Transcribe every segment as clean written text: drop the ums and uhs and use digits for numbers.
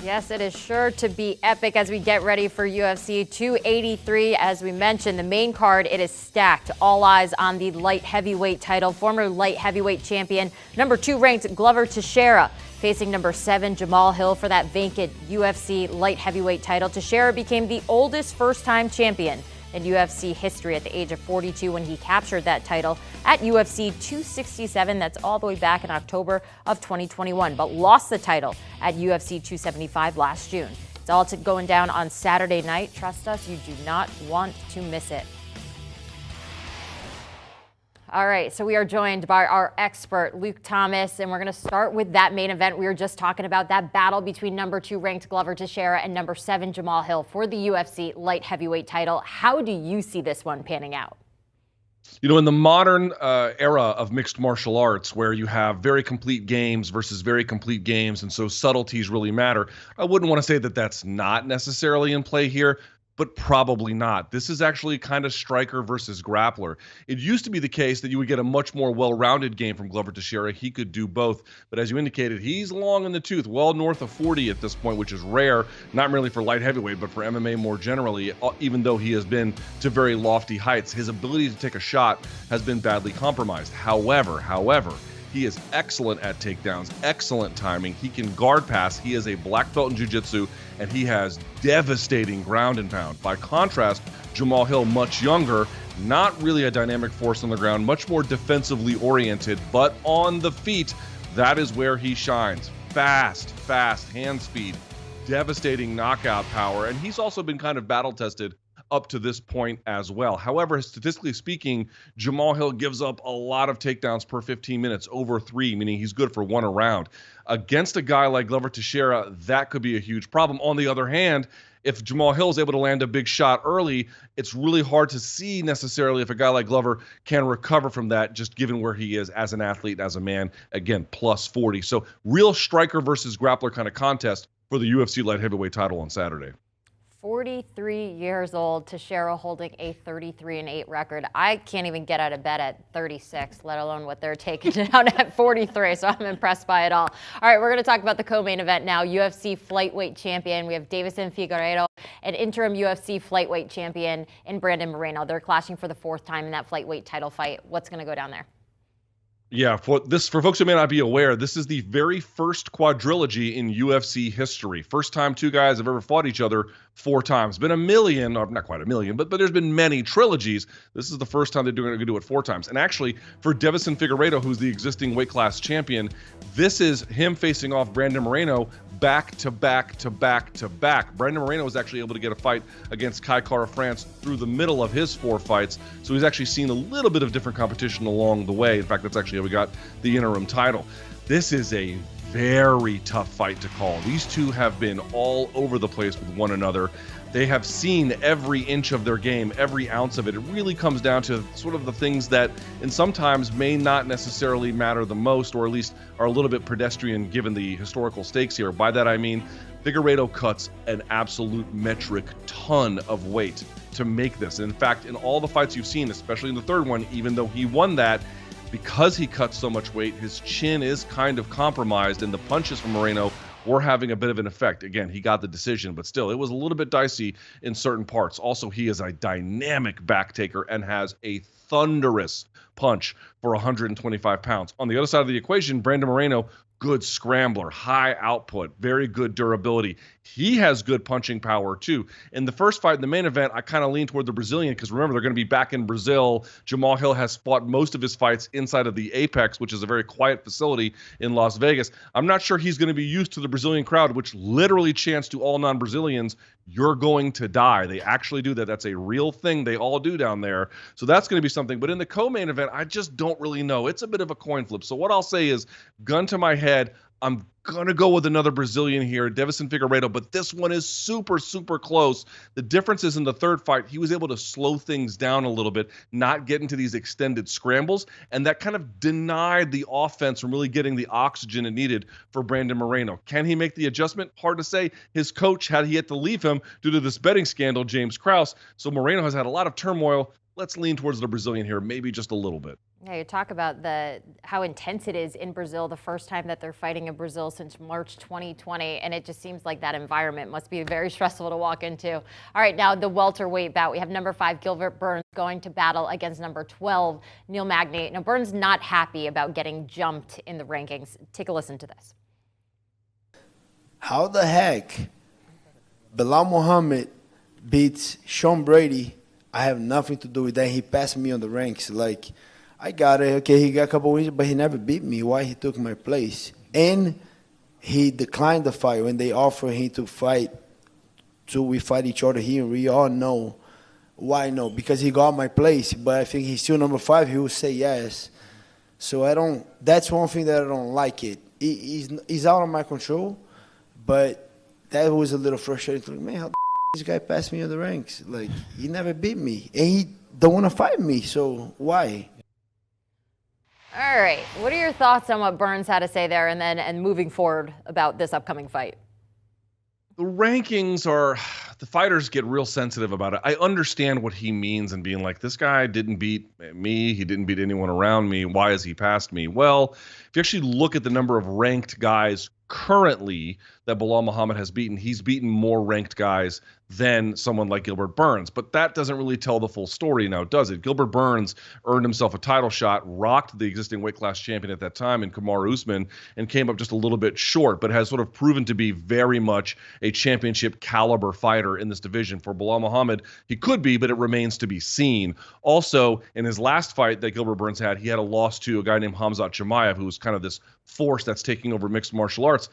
Yes, it is sure to be epic as we get ready for UFC 283. As we mentioned, the main card, it is stacked. All eyes on the light heavyweight title. Former light heavyweight champion, number 2 ranked Glover Teixeira, facing number 7 Jamal Hill for that vacant UFC light heavyweight title. Teixeira became the oldest first-time champion in UFC history at the age of 42 when he captured that title at UFC 267. That's all the way back in October of 2021, but lost the title at UFC 275 last June. It's all going down on Saturday night. Trust us, you do not want to miss it. All right, so we are joined by our expert, Luke Thomas, and we're going to start with that main event. We were just talking about that battle between number 2 ranked Glover Teixeira and number 7 Jamal Hill for the UFC light heavyweight title. How do you see this one panning out? You know, in the modern era of mixed martial arts, where you have very complete games versus very complete games, and so subtleties really matter, I wouldn't want to say that that's not necessarily in play here, but probably not. This is actually kind of striker versus grappler. It used to be the case that you would get a much more well-rounded game from Glover Teixeira. He could do both, but as you indicated, he's long in the tooth, well north of 40 at this point, which is rare, not merely for light heavyweight, but for MMA more generally, even though he has been to very lofty heights. His ability to take a shot has been badly compromised. However, he is excellent at takedowns, excellent timing. He can guard pass. He is a black belt in jiu-jitsu, and he has devastating ground and pound. By contrast, Jamal Hill, much younger, not really a dynamic force on the ground, much more defensively oriented, but on the feet, that is where he shines. Fast, hand speed, devastating knockout power, and he's also been kind of battle-tested up to this point as well. However, statistically speaking, Jamal Hill gives up a lot of takedowns per 15 minutes, over 3, meaning he's good for 1 a round. Against a guy like Glover Teixeira, that could be a huge problem. On the other hand, if Jamal Hill is able to land a big shot early, it's really hard to see necessarily if a guy like Glover can recover from that, just given where he is as an athlete, as a man, again, plus 40. So real striker versus grappler kind of contest for the UFC light heavyweight title on Saturday. 43 years old, Teixeira holding a 33-8 record. I can't even get out of bed at 36, let alone what they're taking down at 43, so I'm impressed by it all. All right, we're going to talk about the co-main event now. UFC flyweight champion. We have Deiveson Figueiredo, an interim UFC flyweight champion, in Brandon Moreno. They're clashing for the 4th time in that flyweight title fight. What's going to go down there? Yeah, for folks who may not be aware, this is the very first quadrilogy in UFC history. First time 2 guys have ever fought each other 4 times. Been a million, or not quite a million, but there's been many trilogies. This is the first time they're going to do it 4 times. And actually, for Deiveson Figueiredo, who's the existing weight class champion, this is him facing off Brandon Moreno back to back to back to back. Brandon Moreno was actually able to get a fight against Kai Kara France through the middle of his 4 fights, so he's actually seen a little bit of different competition along the way. In fact, that's actually how we got the interim title. This is a very tough fight to call. These 2 have been all over the place with one another. They have seen every inch of their game, every ounce of it. It really comes down to sort of the things that, and sometimes may not necessarily matter the most, or at least are a little bit pedestrian given the historical stakes here. By that I mean, Figueiredo cuts an absolute metric ton of weight to make this. And in fact, in all the fights you've seen, especially in the 3rd one, even though he won that, because he cuts so much weight, his chin is kind of compromised, and the punches from Moreno were having a bit of an effect. Again, he got the decision, but still, it was a little bit dicey in certain parts. Also, he is a dynamic back taker and has a thunderous punch for 125 pounds. On the other side of the equation, Brandon Moreno, good scrambler, high output, very good durability. He has good punching power too. In the first fight in the main event, I kind of lean toward the Brazilian because remember, they're going to be back in Brazil. Jamal Hill has fought most of his fights inside of the Apex, which is a very quiet facility in Las Vegas. I'm not sure he's going to be used to the Brazilian crowd, which literally chants to all non-Brazilians, you're going to die. They actually do that. That's a real thing they all do down there. So that's going to be something. But in the co-main event, I just don't really know. It's a bit of a coin flip. So what I'll say is, gun to my head, I'm going to go with another Brazilian here, Deiveson Figueiredo, but this one is super, super close. The difference is in the 3rd fight, he was able to slow things down a little bit, not get into these extended scrambles, and that kind of denied the offense from really getting the oxygen it needed for Brandon Moreno. Can he make the adjustment? Hard to say. His coach had to leave him due to this betting scandal, James Krause, so Moreno has had a lot of turmoil. let's lean towards the Brazilian here, maybe just a little bit. Yeah, you talk about how intense it is in Brazil, the first time that they're fighting in Brazil since March 2020, and it just seems like that environment must be very stressful to walk into. All right, now the welterweight bout. We have number 5, Gilbert Burns, going to battle against number 12, Neil Magny. Now, Burns not happy about getting jumped in the rankings. Take a listen to this. How the heck Belal Muhammad beats Sean Brady? I have nothing to do with that. He passed me on the ranks. Like, I got it. Okay, he got a couple wins, but he never beat me. Why he took my place? And he declined the fight when they offered him to fight. So we fight each other here. We all know why no. Because he got my place, but I think he's still number 5. He will say yes. So I don't. That's one thing that I don't like it. He's out of my control, but that was a little frustrating. Like, man, how this guy passed me on the ranks? Like, he never beat me, and he don't want to fight me. So why? All right. What are your thoughts on what Burns had to say there and moving forward about this upcoming fight? The rankings are, the fighters get real sensitive about it. I understand what he means and being like, this guy didn't beat me. He didn't beat anyone around me. Why is he past me? Well, if you actually look at the number of ranked guys currently that Belal Muhammad has beaten, he's beaten more ranked guys than someone like Gilbert Burns. But that doesn't really tell the full story now, does it? Gilbert Burns earned himself a title shot, rocked the existing weight class champion at that time in Kamaru Usman, and came up just a little bit short, but has sort of proven to be very much a championship caliber fighter in this division. For Belal Muhammad, he could be, but it remains to be seen. Also, in his last fight that Gilbert Burns had, he had a loss to a guy named Khamzat Chimaev, who was kind of this force that's taking over mixed martial arts.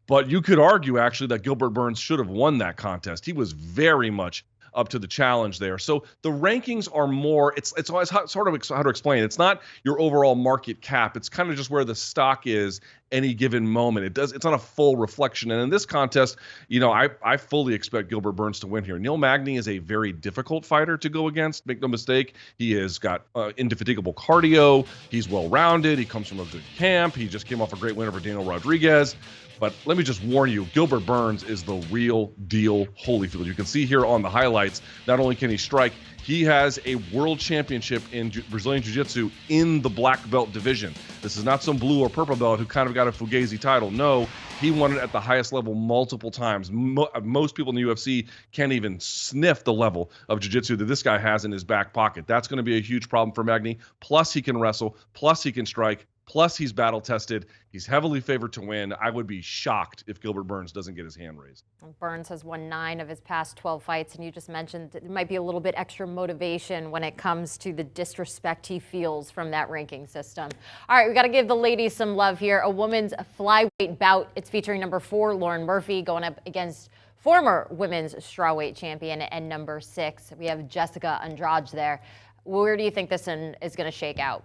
But you could argue, actually, that Gilbert Burns should have won that contest. He was very much up to the challenge there. So the rankings are more, it's always sort of how to explain it. It's not your overall market cap. It's kind of just where the stock is any given moment. It's not a full reflection. And in this contest, I fully expect Gilbert Burns to win here. Neil Magny is a very difficult fighter to go against. Make no mistake. He has got indefatigable cardio. He's well-rounded. He comes from a good camp. He just came off a great win over Daniel Rodriguez. But let me just warn you, Gilbert Burns is the real deal Holyfield. You can see here on the highlights, not only can he strike, he has a world championship in Brazilian Jiu-Jitsu in the black belt division. This is not some blue or purple belt who kind of got a Fugazi title. No, he won it at the highest level multiple times. Most people in the UFC can't even sniff the level of Jiu-Jitsu that this guy has in his back pocket. That's going to be a huge problem for Magny. Plus, he can wrestle. Plus, he can strike. Plus, he's battle-tested. He's heavily favored to win. I would be shocked if Gilbert Burns doesn't get his hand raised. Burns has won 9 of his past 12 fights, and you just mentioned that it might be a little bit extra motivation when it comes to the disrespect he feels from that ranking system. All right, we got to give the ladies some love here. A women's flyweight bout. It's featuring number 4, Lauren Murphy, going up against former women's strawweight champion and number 6. We have Jessica Andrade there. Where do you think this one is going to shake out?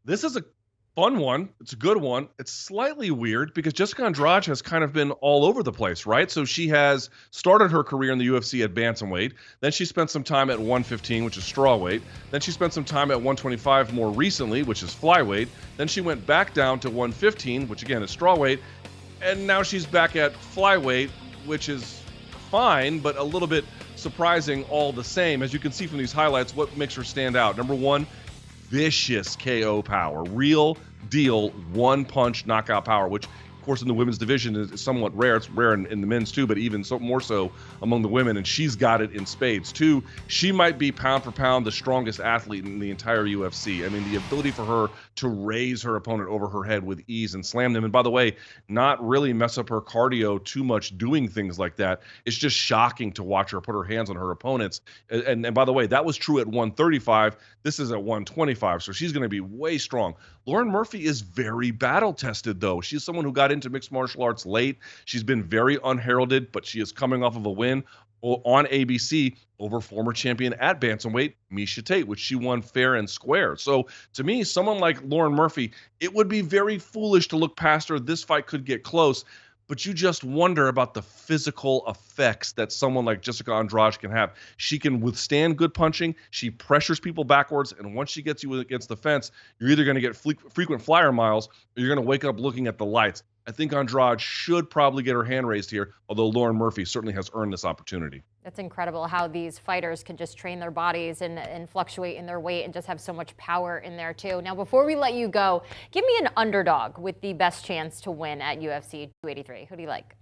This is a fun one. It's a good one. It's slightly weird because Jessica Andrade has kind of been all over the place, right? So she has started her career in the UFC at bantamweight. Then she spent some time at 115, which is strawweight. Then she spent some time at 125 more recently, which is flyweight. Then she went back down to 115, which again is strawweight. And now she's back at flyweight, which is fine, but a little bit surprising all the same. As you can see from these highlights, what makes her stand out? Number 1, vicious KO power, real deal one-punch knockout power, which, of course, in the women's division is somewhat rare. It's rare in the men's too, but even more so among the women, and she's got it in spades. 2, she might be pound for pound the strongest athlete in the entire UFC. I mean, the ability for her to raise her opponent over her head with ease and slam them, and by the way, not really mess up her cardio too much doing things like that. It's just shocking to watch her put her hands on her opponents. And by the way, that was true at 135. This is at 125, so she's going to be way strong. Lauren Murphy is very battle-tested, though. She's someone who got into mixed martial arts late. She's been very unheralded, but she is coming off of a win on ABC over former champion at bantamweight, Miesha Tate, which she won fair and square. So to me, someone like Lauren Murphy, it would be very foolish to look past her. This fight could get close, but you just wonder about the physical effects that someone like Jessica Andrade can have. She can withstand good punching. She pressures people backwards, and once she gets you against the fence, you're either going to get frequent flyer miles or you're going to wake up looking at the lights. I think Andrade should probably get her hand raised here, although Lauren Murphy certainly has earned this opportunity. That's incredible how these fighters can just train their bodies and fluctuate in their weight and just have so much power in there too. Now, before we let you go, give me an underdog with the best chance to win at UFC 283. Who do you like?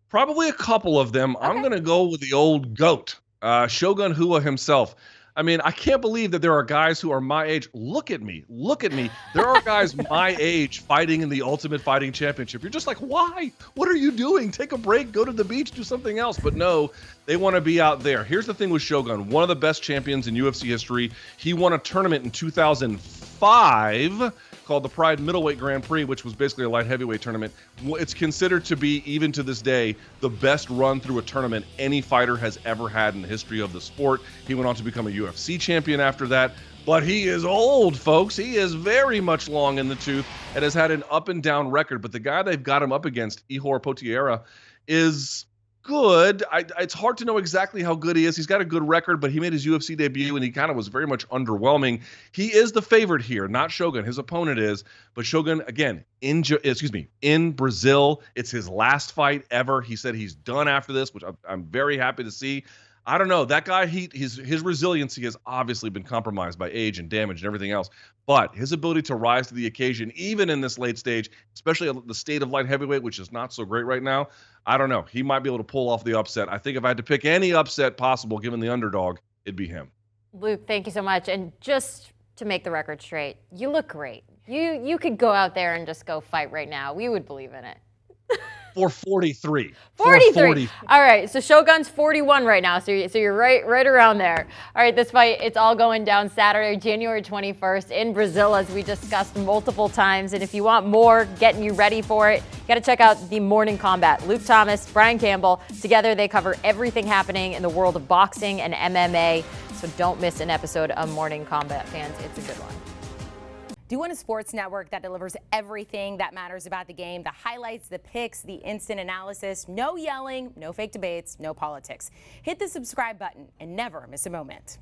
Probably a couple of them. I'm going to go with the old GOAT, Shogun Rua himself. I mean, I can't believe that there are guys who are my age. Look at me. Look at me. There are guys my age fighting in the Ultimate Fighting Championship. You're just like, why? What are you doing? Take a break, go to the beach, do something else. But no, they want to be out there. Here's the thing with Shogun, one of the best champions in UFC history. He won a tournament in 2005 called the Pride Middleweight Grand Prix, which was basically a light heavyweight tournament. It's considered to be, even to this day, the best run through a tournament any fighter has ever had in the history of the sport. He went on to become a UFC champion after that. But he is old, folks. He is very much long in the tooth and has had an up and down record. But the guy they've got him up against, Ihor Potieria, is good. It's hard to know exactly how good he is. He's got a good record, but he made his UFC debut and he kind of was very much underwhelming. He is the favorite here, not Shogun. His opponent is, but Shogun, again, in Brazil. It's his last fight ever. He said he's done after this, which I'm very happy to see. I don't know. That guy, his resiliency has obviously been compromised by age and damage and everything else. But his ability to rise to the occasion, even in this late stage, especially at the state of light heavyweight, which is not so great right now, I don't know. He might be able to pull off the upset. I think if I had to pick any upset possible, given the underdog, it'd be him. Luke, thank you so much. And just to make the record straight, you look great. You could go out there and just go fight right now. We would believe in it. 443. 43. All right, so Shogun's 41 right now, so you're right around there. All right, this fight, it's all going down Saturday, January 21st in Brazil, as we discussed multiple times. And if you want more, getting you ready for it, you got to check out the Morning Kombat. Luke Thomas, Brian Campbell, together they cover everything happening in the world of boxing and MMA. So don't miss an episode of Morning Kombat, fans. It's a good one. Do you want a sports network that delivers everything that matters about the game? The highlights, the picks, the instant analysis, no yelling, no fake debates, no politics. Hit the subscribe button and never miss a moment.